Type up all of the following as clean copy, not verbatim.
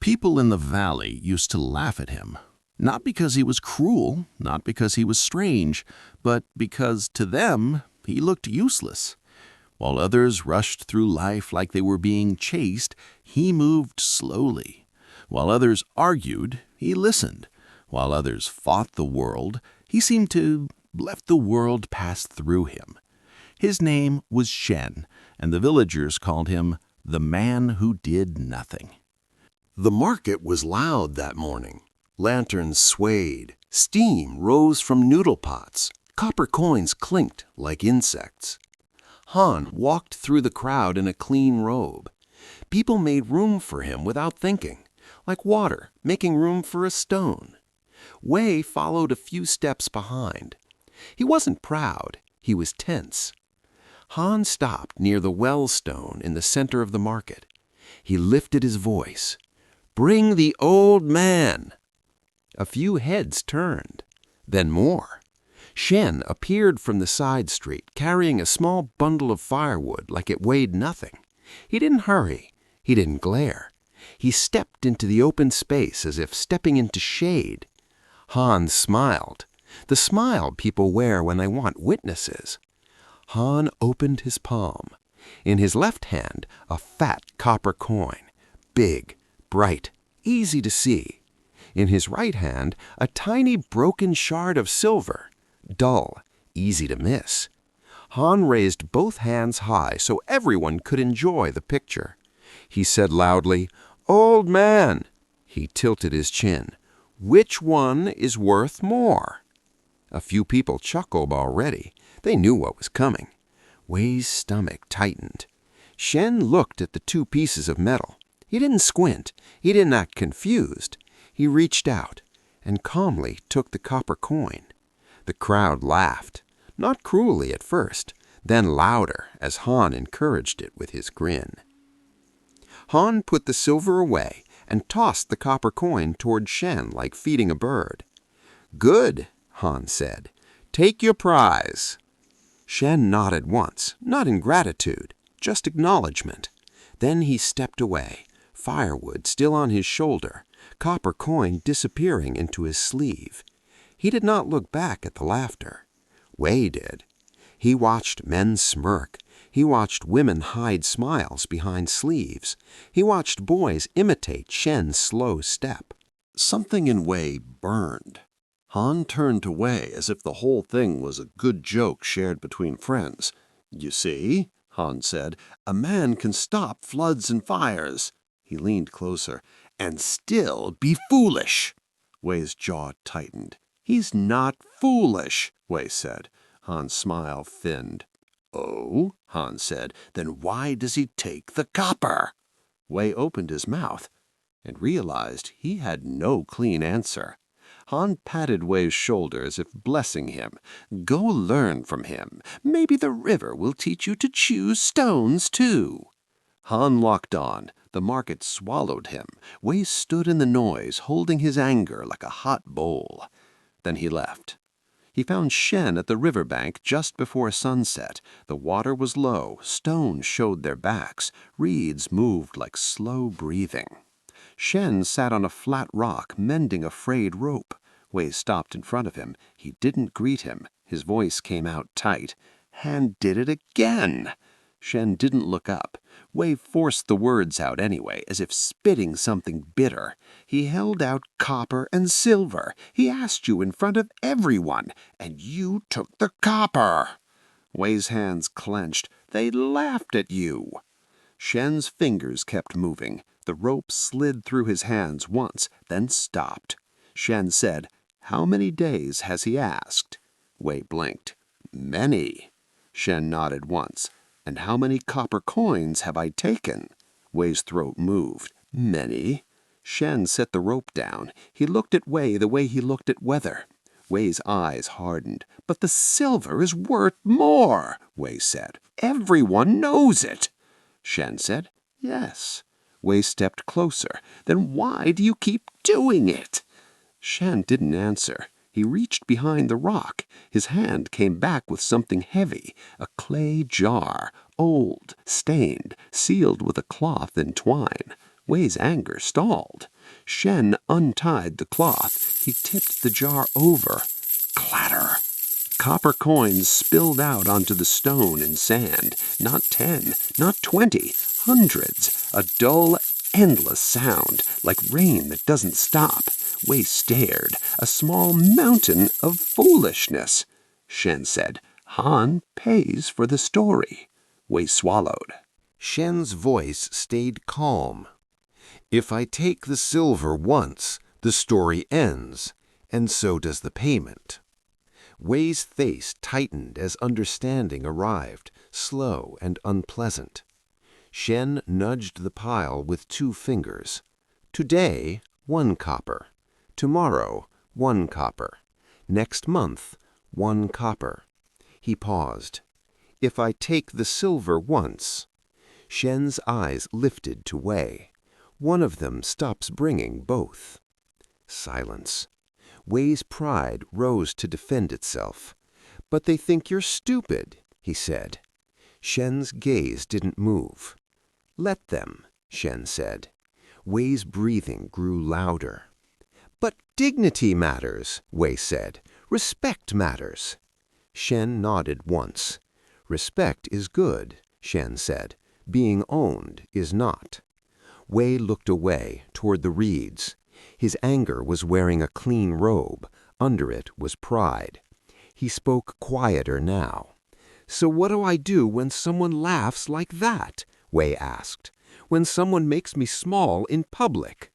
People in the valley used to laugh at him, not because he was cruel, not because he was strange, but because to them he looked useless. While others rushed through life like they were being chased, he moved slowly. While others argued, he listened. While others fought the world, he seemed to let the world pass through him. His name was Shen, and the villagers called him the man who did nothing. The market was loud that morning. Lanterns swayed, steam rose from noodle pots, copper coins clinked like insects. Han walked through the crowd in a clean robe. People made room for him without thinking, like water making room for a stone. Wei followed a few steps behind. He wasn't proud, he was tense. Han stopped near the well stone in the center of the market. He lifted his voice. "Bring the old man!" A few heads turned, then more. Shen appeared from the side street, carrying a small bundle of firewood like it weighed nothing. He didn't hurry. He didn't glare. He stepped into the open space as if stepping into shade. Han smiled, the smile people wear when they want witnesses. Han opened his palm. In his left hand, a fat copper coin, big, bright, easy to see. In his right hand, a tiny broken shard of silver, dull, easy to miss. Han raised both hands high so everyone could enjoy the picture. He said loudly, "Old man!" He tilted his chin. "Which one is worth more?" A few people chuckled already. They knew what was coming. Wei's stomach tightened. Shen looked at the two pieces of metal. He didn't squint. He didn't act confused. He reached out and calmly took the copper coin. The crowd laughed, not cruelly at first, then louder as Han encouraged it with his grin. Han put the silver away and tossed the copper coin toward Shen like feeding a bird. "Good," Han said. "Take your prize." Shen nodded once, not in gratitude, just acknowledgement. Then he stepped away, firewood still on his shoulder, copper coin disappearing into his sleeve. He did not look back at the laughter. Wei did. He watched men smirk. He watched women hide smiles behind sleeves. He watched boys imitate Shen's slow step. Something in Wei burned. Han turned to Wei as if the whole thing was a good joke shared between friends. "You see," Han said, "a man can stop floods and fires." He leaned closer. "And still be foolish." Wei's jaw tightened. "He's not foolish," Wei said. Han's smile thinned. "Oh," Han said, "then why does he take the copper?" Wei opened his mouth and realized he had no clean answer. Han patted Wei's shoulder as if blessing him. "Go learn from him. Maybe the river will teach you to choose stones, too." Han locked on. The market swallowed him. Wei stood in the noise, holding his anger like a hot bowl. Then he left. He found Shen at the riverbank just before sunset. The water was low. Stones showed their backs. Reeds moved like slow breathing. Shen sat on a flat rock, mending a frayed rope. Wei stopped in front of him. He didn't greet him. His voice came out tight. "Han did it again." Shen didn't look up. Wei forced the words out anyway, as if spitting something bitter. "He held out copper and silver. He asked you in front of everyone, and you took the copper." Wei's hands clenched. "They laughed at you." Shen's fingers kept moving. The rope slid through his hands once, then stopped. Shen said, "How many days has he asked?" Wei blinked. "Many." Shen nodded once. "And how many copper coins have I taken?" Wei's throat moved. "Many." Shen set the rope down. He looked at Wei the way he looked at weather. Wei's eyes hardened. "But the silver is worth more," Wei said. "Everyone knows it." Shen said, "Yes." Wei stepped closer. "Then why do you keep doing it?" Shen didn't answer. He reached behind the rock. His hand came back with something heavy, a clay jar, old, stained, sealed with a cloth and twine. Wei's anger stalled. Shen untied the cloth. He tipped the jar over. Clatter! Copper coins spilled out onto the stone and sand. Not 10, not 20, hundreds. A dull, endless sound, like rain that doesn't stop. Wei stared. A small mountain of foolishness. Shen said, Han pays for the story. Wei swallowed. Shen's voice stayed calm. If I take the silver once, the story ends, and so does the payment. Wei's face tightened as understanding arrived, slow and unpleasant. Shen nudged the pile with 2 fingers. Today, 1 copper. Tomorrow, 1 copper. Next month, 1 copper. He paused. If I take the silver once. Shen's eyes lifted to Wei. One of them stops bringing both. Silence. Wei's pride rose to defend itself. But they think you're stupid, he said. Shen's gaze didn't move. Let them, Shen said. Wei's breathing grew louder. But dignity matters, Wei said. Respect matters. Shen nodded once. Respect is good, Shen said. Being owned is not. Wei looked away toward the reeds. His anger was wearing a clean robe. Under it was pride. He spoke quieter now. So what do I do when someone laughs like that? Wei asked. When someone makes me small in public?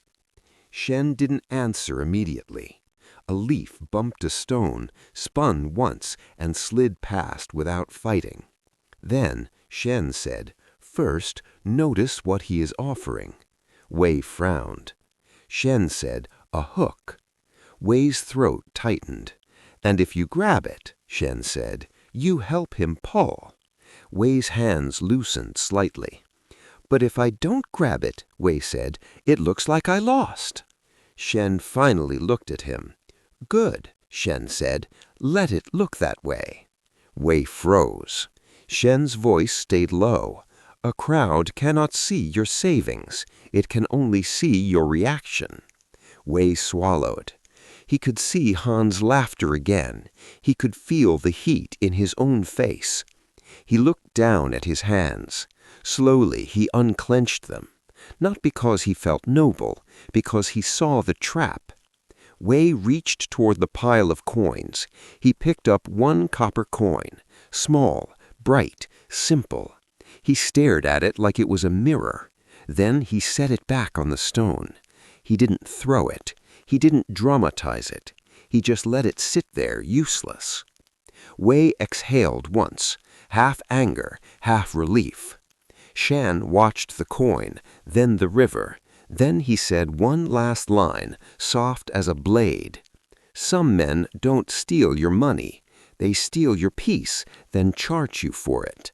Shen didn't answer immediately. A leaf bumped a stone, spun once, and slid past without fighting. Then Shen said, First, notice what he is offering. Wei frowned. Shen said, a hook. Wei's throat tightened. And if you grab it, Shen said, you help him pull. Wei's hands loosened slightly. But if I don't grab it, Wei said, it looks like I lost. Shen finally looked at him. Good, Shen said. Let it look that way. Wei froze. Shen's voice stayed low. A crowd cannot see your savings. It can only see your reaction. Wei swallowed. He could see Han's laughter again. He could feel the heat in his own face. He looked down at his hands. Slowly he unclenched them. Not because he felt noble, because he saw the trap. Wei reached toward the pile of coins. He picked up 1 copper coin, small, bright, simple. He stared at it like it was a mirror. Then he set it back on the stone. He didn't throw it. He didn't dramatize it. He just let it sit there useless. Wei exhaled once, half anger, half relief. Shen watched the coin, then the river. Then he said one last line, soft as a blade. Some men don't steal your money. They steal your peace, then charge you for it.